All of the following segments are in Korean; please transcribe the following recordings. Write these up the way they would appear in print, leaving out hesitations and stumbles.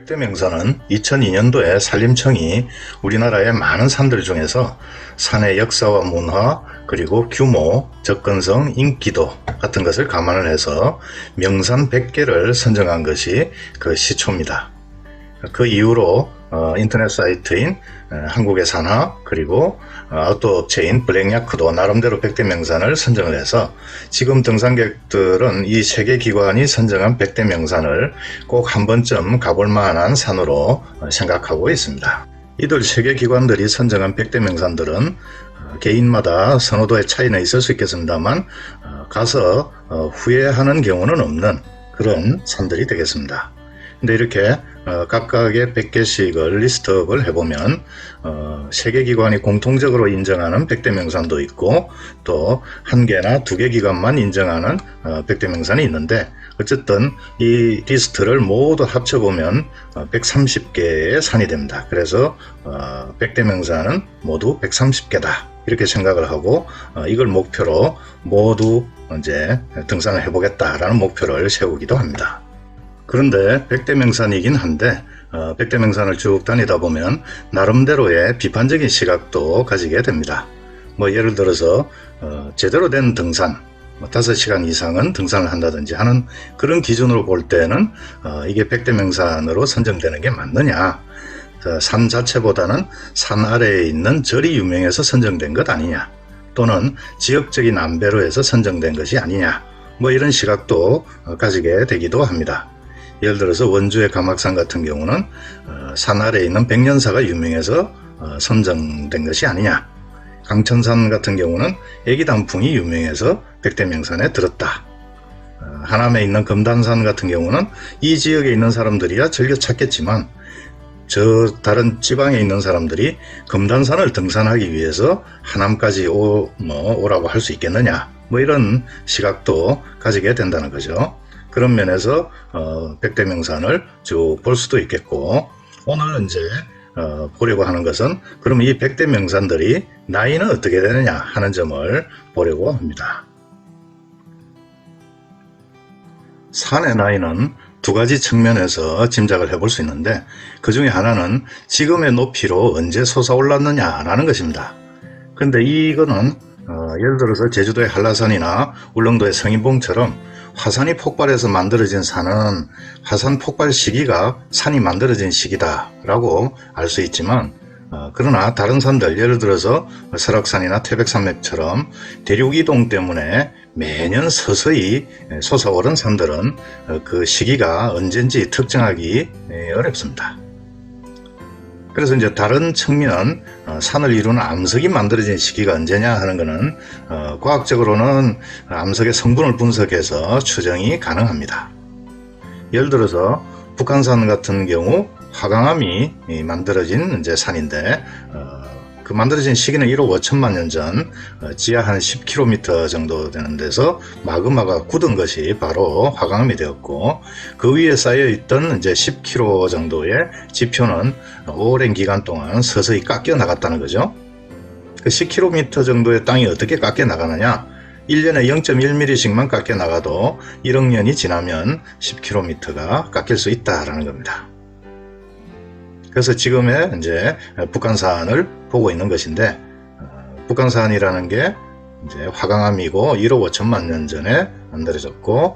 백대명산은 2002년도에 산림청이 우리나라의 많은 산들 중에서 산의 역사와 문화, 그리고 규모, 접근성, 인기도 같은 것을 감안을 해서 명산 100개를 선정한 것이 그 시초입니다. 그 이후로 인터넷 사이트인 한국의 산화, 그리고 아웃도어 업체인 블랙야크도 나름대로 100대 명산을 선정을 해서 지금 등산객들은 이 세계 기관이 선정한 100대 명산을 꼭 한 번쯤 가볼 만한 산으로 생각하고 있습니다. 이들 세계 기관들이 선정한 100대 명산들은 개인마다 선호도의 차이는 있을 수 있겠습니다만 가서 후회하는 경우는 없는 그런 산들이 되겠습니다. 근데 이렇게 각각의 100개씩을 리스트업을 해보면 세계기관이 공통적으로 인정하는 100대 명산도 있고 또 1개나 2개 기관만 인정하는 100대 명산이 있는데 어쨌든 이 리스트를 모두 합쳐보면 130개의 산이 됩니다. 그래서 100대 명산은 모두 130개다 이렇게 생각을 하고 이걸 목표로 모두 이제 등산을 해보겠다라는 목표를 세우기도 합니다. 그런데 100대 명산이긴 한데 100대 명산을 쭉 다니다 보면 나름대로의 비판적인 시각도 가지게 됩니다. 뭐 예를 들어서 제대로 된 등산 5시간 이상은 등산을 한다든지 하는 그런 기준으로 볼 때는 이게 100대 명산으로 선정되는 게 맞느냐, 산 자체보다는 산 아래에 있는 절이 유명해서 선정된 것 아니냐, 또는 지역적인 안배로 해서 선정된 것이 아니냐, 뭐 이런 시각도 가지게 되기도 합니다. 예를 들어서 원주의 가막산 같은 경우는 산 아래에 있는 백년사가 유명해서 선정된 것이 아니냐, 강천산 같은 경우는 애기단풍이 유명해서 100대 명산에 들었다. 하남에 있는 금단산 같은 경우는 이 지역에 있는 사람들이야 즐겨 찾겠지만 저 다른 지방에 있는 사람들이 금단산을 등산하기 위해서 하남까지 오라고 할 수 있겠느냐, 뭐 이런 시각도 가지게 된다는 거죠. 그런 면에서 100대 명산을 쭉 볼 수도 있겠고, 오늘 이제 보려고 하는 것은 그럼 이 100대 명산들이 나이는 어떻게 되느냐 하는 점을 보려고 합니다. 산의 나이는 두 가지 측면에서 짐작을 해볼 수 있는데 그 중에 하나는 지금의 높이로 언제 솟아올랐느냐라는 것입니다. 그런데 이거는 예를 들어서 제주도의 한라산이나 울릉도의 성인봉처럼 화산이 폭발해서 만들어진 산은 화산 폭발 시기가 산이 만들어진 시기다 라고 알 수 있지만 그러나 다른 산들, 예를 들어서 설악산이나 태백산맥처럼 대륙이동 때문에 매년 서서히 솟아오른 산들은 그 시기가 언젠지 특정하기 어렵습니다. 그래서 이제 다른 측면, 산을 이루는 암석이 만들어진 시기가 언제냐 하는 것은 과학적으로는 암석의 성분을 분석해서 추정이 가능합니다. 예를 들어서 북한산 같은 경우 화강암이 만들어진 이제 산인데 그 만들어진 시기는 1억 5천만 년 전 지하 한 10km 정도 되는 데서 마그마가 굳은 것이 바로 화강암이 되었고, 그 위에 쌓여있던 이제 10km 정도의 지표는 오랜 기간 동안 서서히 깎여 나갔다는 거죠. 그 10km 정도의 땅이 어떻게 깎여 나가느냐, 1년에 0.1mm씩만 깎여 나가도 1억 년이 지나면 10km가 깎일 수 있다라는 겁니다. 그래서 지금의 이제 북한산을 보고 있는 것인데, 북한산이라는 게 이제 화강암이고 1억 5천만 년 전에 만들어졌고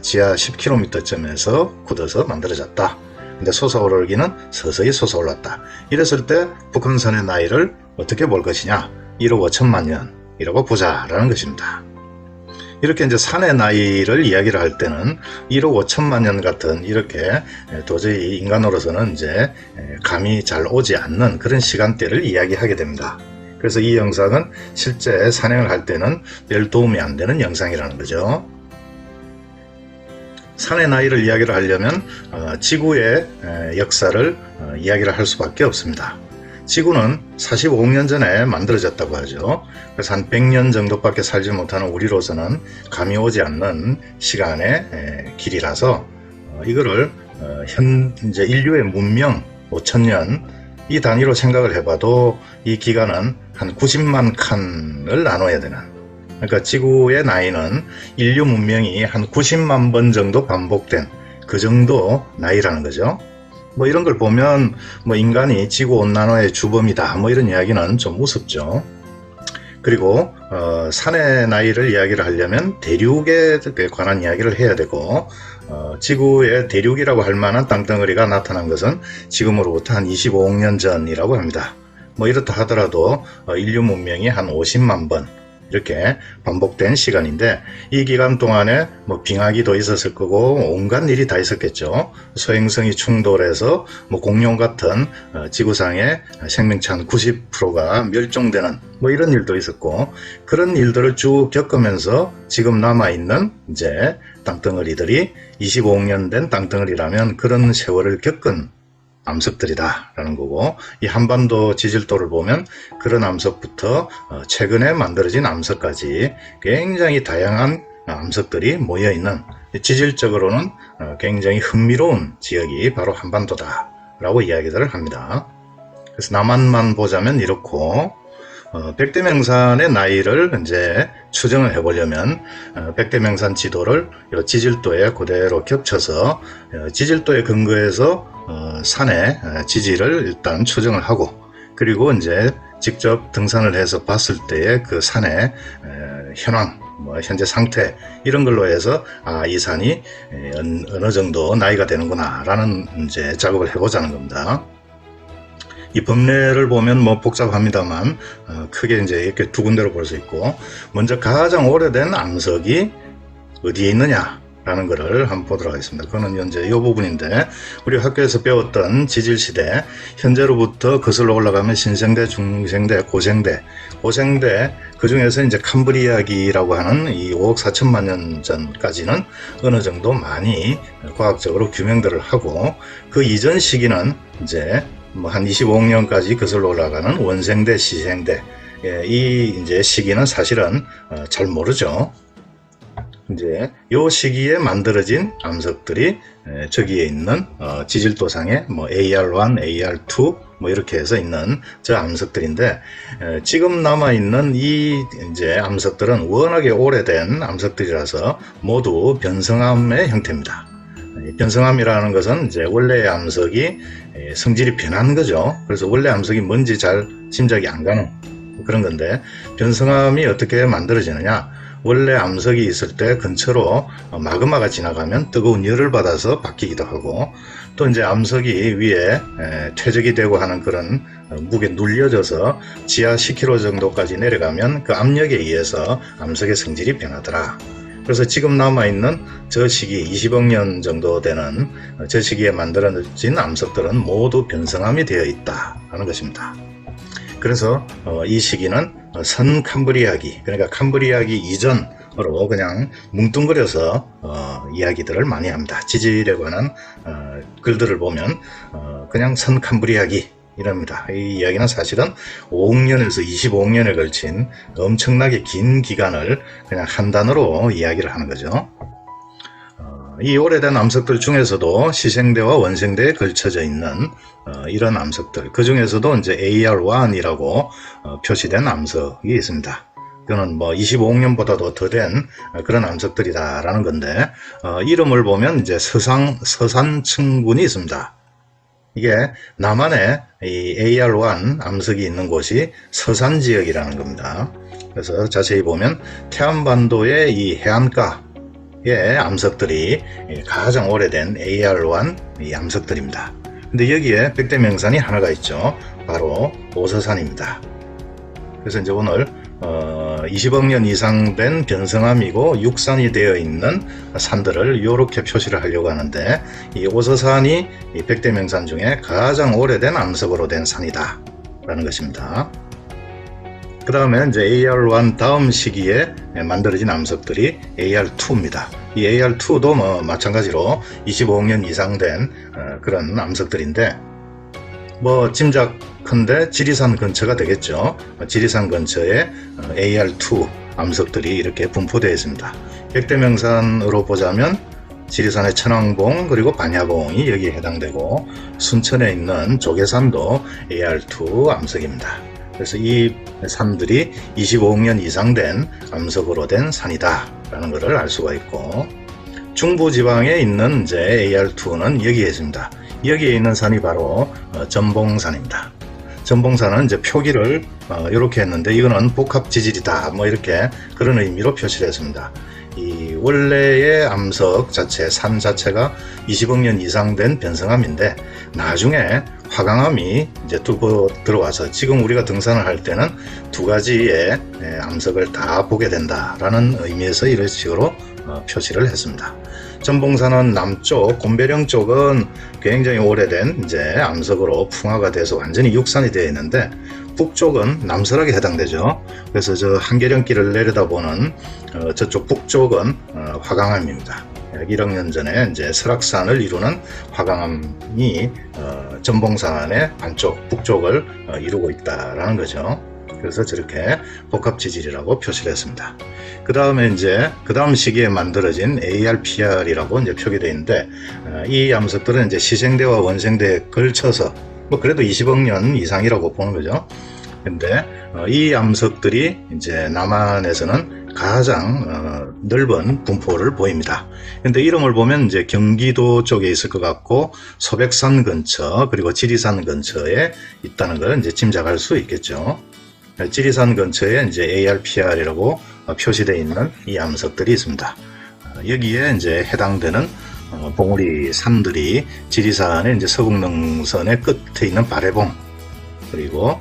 지하 10km쯤에서 굳어서 만들어졌다. 근데 솟아오르기는 서서히 솟아올랐다. 이랬을 때 북한산의 나이를 어떻게 볼 것이냐, 1억 5천만 년이라고 보자라는 것입니다. 이렇게 이제 산의 나이를 이야기를 할 때는 1억 5천만 년 같은 이렇게 도저히 인간으로서는 이제 감이 잘 오지 않는 그런 시간대를 이야기하게 됩니다. 그래서 이 영상은 실제 산행을 할 때는 별 도움이 안 되는 영상이라는 거죠. 산의 나이를 이야기를 하려면 지구의 역사를 이야기를 할 수밖에 없습니다. 지구는 45억 년 전에 만들어졌다고 하죠. 그래서 한 100년 정도밖에 살지 못하는 우리로서는 감이 오지 않는 시간의 길이라서 이거를 현재 인류의 문명 5천년 이 단위로 생각을 해봐도 이 기간은 한 90만 칸을 나눠야 되는, 그러니까 지구의 나이는 인류 문명이 한 90만 번 정도 반복된 그 정도 나이라는 거죠. 뭐 이런 걸 보면 뭐 인간이 지구온난화의 주범이다 뭐 이런 이야기는 좀 우습죠. 그리고 산의 나이를 이야기를 하려면 대륙에 관한 이야기를 해야 되고 지구의 대륙이라고 할 만한 땅덩어리가 나타난 것은 지금으로부터 한 25억 년 전이라고 합니다. 뭐 이렇다 하더라도 인류 문명이 한 50만 번 이렇게 반복된 시간인데, 이 기간 동안에 뭐 빙하기도 있었을 거고 온갖 일이 다 있었겠죠. 소행성이 충돌해서 뭐 공룡 같은 지구상의 생명체 한 90%가 멸종되는 뭐 이런 일도 있었고, 그런 일들을 쭉 겪으면서 지금 남아있는 이제 땅덩어리들이 25억 년 된 땅덩어리라면 그런 세월을 겪은 암석들이다 라는 거고, 이 한반도 지질도를 보면 그런 암석부터 최근에 만들어진 암석까지 굉장히 다양한 암석들이 모여있는, 지질적으로는 굉장히 흥미로운 지역이 바로 한반도다 라고 이야기들을 합니다. 그래서 남한만 보자면 이렇고, 백대명산의 나이를 이제 추정을 해보려면 백대명산 지도를 지질도에 그대로 겹쳐서 지질도에 근거해서 산의 지질을 일단 추정을 하고, 그리고 이제 직접 등산을 해서 봤을 때의 그 산의 현황, 뭐 현재 상태 이런 걸로 해서 이 산이 어느 정도 나이가 되는구나 라는 이제 작업을 해보자는 겁니다. 이 범례를 보면 뭐 복잡합니다만 크게 이제 이렇게 두 군데로 볼 수 있고, 먼저 가장 오래된 암석이 어디에 있느냐 라는 것을 한번 보도록 하겠습니다. 그거는 이제 이 부분인데, 우리 학교에서 배웠던 지질시대, 현재로부터 거슬러 올라가면 신생대, 중생대, 고생대, 그 중에서 이제 캄브리아기라고 하는 이 5억 4천만 년 전까지는 어느 정도 많이 과학적으로 규명들을 하고, 그 이전 시기는 이제 뭐 한 25억 년까지 거슬러 올라가는 원생대, 시생대, 이 이제 시기는 사실은 잘 모르죠. 이제 요 시기에 만들어진 암석들이 저기에 있는 지질도상에 뭐 AR1, AR2 뭐 이렇게 해서 있는 저 암석들인데, 지금 남아 있는 이 이제 암석들은 워낙에 오래된 암석들이라서 모두 변성암의 형태입니다. 변성암이라는 것은 이제 원래의 암석이 성질이 변한 거죠. 그래서 원래 암석이 뭔지 잘 짐작이 안 가는 그런 건데, 변성암이 어떻게 만들어지느냐, 원래 암석이 있을 때 근처로 마그마가 지나가면 뜨거운 열을 받아서 바뀌기도 하고, 또 이제 암석이 위에 퇴적이 되고 하는 그런 무게에 눌려져서 지하 10km 정도까지 내려가면 그 압력에 의해서 암석의 성질이 변하더라. 그래서 지금 남아있는 저 시기 20억 년 정도 되는 저 시기에 만들어진 암석들은 모두 변성암이 되어 있다 하는 것입니다. 그래서 이 시기는 선 캄브리아기, 그러니까 캄브리아기 이전으로 그냥 뭉뚱그려서 이야기들을 많이 합니다. 지질에 관한 글들을 보면 그냥 선 캄브리아기 이랍니다. 이 이야기는 사실은 5억 년에서 25억 년에 걸친 엄청나게 긴 기간을 그냥 한 단어로 이야기를 하는 거죠. 이 오래된 암석들 중에서도 시생대와 원생대에 걸쳐져 있는 이런 암석들, 그 중에서도 이제 AR1이라고 표시된 암석이 있습니다. 그거는 뭐 25억 년보다도 더 된 그런 암석들이다라는 건데, 이름을 보면 이제 서산층군이 있습니다. 이게 남한에 이 AR1 암석이 있는 곳이 서산지역이라는 겁니다. 그래서 자세히 보면 태안반도의 이 해안가의 암석들이 가장 오래된 AR1 이 암석들입니다. 근데 여기에 백대명산이 하나가 있죠. 바로 오서산입니다. 그래서 이제 오늘 20억 년 이상 된 변성암이고 육산이 되어 있는 산들을 이렇게 표시를 하려고 하는데, 이 오서산이 이 백대명산 중에 가장 오래된 암석으로 된 산이다 라는 것입니다. 그 다음에 이제 AR1 다음 시기에 만들어진 암석들이 AR2입니다. 이 AR2도 뭐 마찬가지로 25억 년 이상 된 그런 암석들인데, 뭐 짐작컨대 지리산 근처가 되겠죠. 지리산 근처에 AR2 암석들이 이렇게 분포되어 있습니다. 백대명산으로 보자면 지리산의 천왕봉 그리고 반야봉이 여기에 해당되고, 순천에 있는 조계산도 AR2 암석입니다. 그래서 이 산들이 25억 년 이상 된 암석으로 된 산이다 라는 것을 알 수가 있고, 중부지방에 있는 이제 AR2는 여기에 있습니다. 여기에 있는 산이 바로 전봉산입니다. 전봉산은 이제 표기를 이렇게 했는데 이거는 복합 지질이다 뭐 이렇게 그런 의미로 표시를 했습니다. 이 원래의 암석 자체, 산 자체가 20억 년 이상 된 변성암인데 나중에 화강암이 이제 뚫고 들어와서 지금 우리가 등산을 할 때는 두 가지의 암석을 다 보게 된다라는 의미에서 이런 식으로 표시를 했습니다. 전봉산은 남쪽, 곤배령 쪽은 굉장히 오래된 이제 암석으로 풍화가 돼서 완전히 육산이 되어 있는데 북쪽은 남설하게 해당되죠. 그래서 저 한계령길을 내려다보는 저쪽 북쪽은 화강암입니다. 1억 년 전에 이제 설악산을 이루는 화강암이 전봉산의 반쪽 북쪽을 이루고 있다라는 거죠. 그래서 저렇게 복합지질이라고 표시를 했습니다. 그 다음에 이제 그 다음 시기에 만들어진 ARPR이라고 이제 표기되어 있는데 이 암석들은 이제 시생대와 원생대에 걸쳐서 뭐 그래도 20억 년 이상이라고 보는 거죠. 근데 이 암석들이 이제 남한에서는 가장 넓은 분포를 보입니다. 근데 이름을 보면 이제 경기도 쪽에 있을 것 같고 소백산 근처 그리고 지리산 근처에 있다는 걸 이제 짐작할 수 있겠죠. 지리산 근처에 이제 ARPR이라고 표시되어 있는 이 암석들이 있습니다. 여기에 이제 해당되는 봉우리 산들이 지리산의 이제 서북능선의 끝에 있는 바래봉, 그리고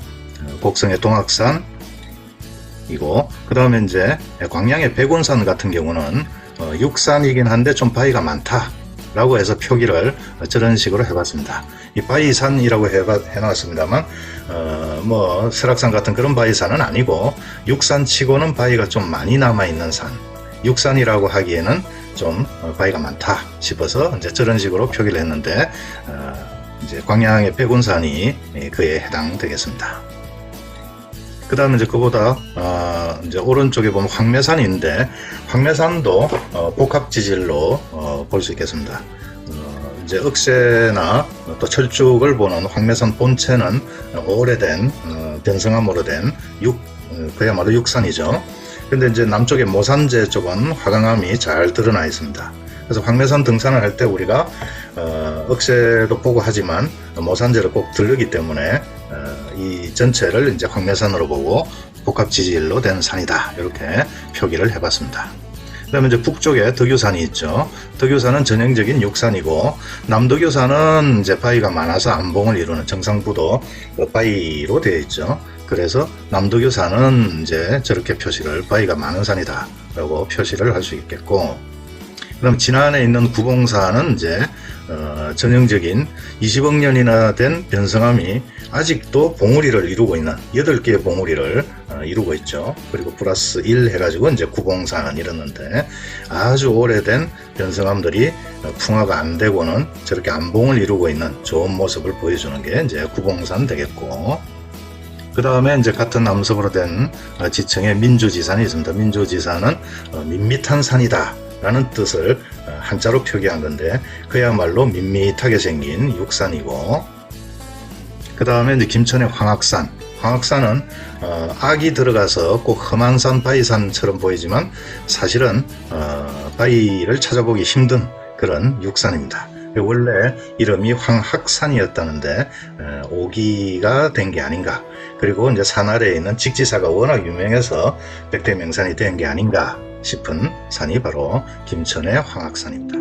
곡성의 동악산, 이고 그 다음에 이제 광양의 백운산 같은 경우는 육산이긴 한데 좀 바위가 많다 라고 해서 표기를 저런 식으로 해봤습니다. 이 바위산이라고 해놨습니다만 뭐 설악산 같은 그런 바위산은 아니고 육산치고는 바위가 좀 많이 남아있는 산, 육산이라고 하기에는 좀 바위가 많다 싶어서 이제 저런 식으로 표기를 했는데 이제 광양의 백운산이 그에 해당되겠습니다. 그 다음에 이제 그보다 이제 오른쪽에 보면 황매산이 있는데 황매산도 복합지질로 볼 수 있겠습니다. 이제 억새나 또 철쭉을 보는 황매산 본체는 오래된 변성암으로 된 그야말로 육산이죠. 근데 이제 남쪽의 모산제 쪽은 화강암이 잘 드러나 있습니다. 그래서 황매산 등산을 할 때 우리가 억새도 보고 하지만 모산제를 꼭 들르기 때문에 이 전체를 이제 황매산으로 보고 복합지질로 된 산이다 이렇게 표기를 해봤습니다. 그 다음에 이제 북쪽에 덕유산이 있죠. 덕유산은 전형적인 육산이고 남덕유산은 이제 바위가 많아서 암봉을 이루는 정상부도 바위로 되어 있죠. 그래서 남덕유산은 이제 저렇게 표시를 바위가 많은 산이다 라고 표시를 할 수 있겠고, 그럼 진안에 있는 구봉산은 이제 전형적인 20억 년이나 된 변성암이 아직도 봉우리를 이루고 있는 8개의 봉우리를 이루고 있죠. 그리고 플러스 1 해가지고 이제 구봉산 이랬는데 아주 오래된 변성암들이 풍화가 안 되고는 저렇게 암봉을 이루고 있는 좋은 모습을 보여주는 게 이제 구봉산 되겠고, 그 다음에 이제 같은 암석으로 된 지층에 민주지산이 있습니다. 민주지산은 밋밋한 산이다 라는 뜻을 한자로 표기한 건데 그야말로 밋밋하게 생긴 육산이고, 그 다음에 이제 김천의 황악산. 황악산은 악이 들어가서 꼭 험한 산, 바위산처럼 보이지만 사실은 바위를 찾아보기 힘든 그런 육산입니다. 원래 이름이 황학산이었다는데 오기가 된 게 아닌가, 그리고 이제 산 아래에 있는 직지사가 워낙 유명해서 백대명산이 된 게 아닌가 싶은 산이 바로 김천의 황악산입니다.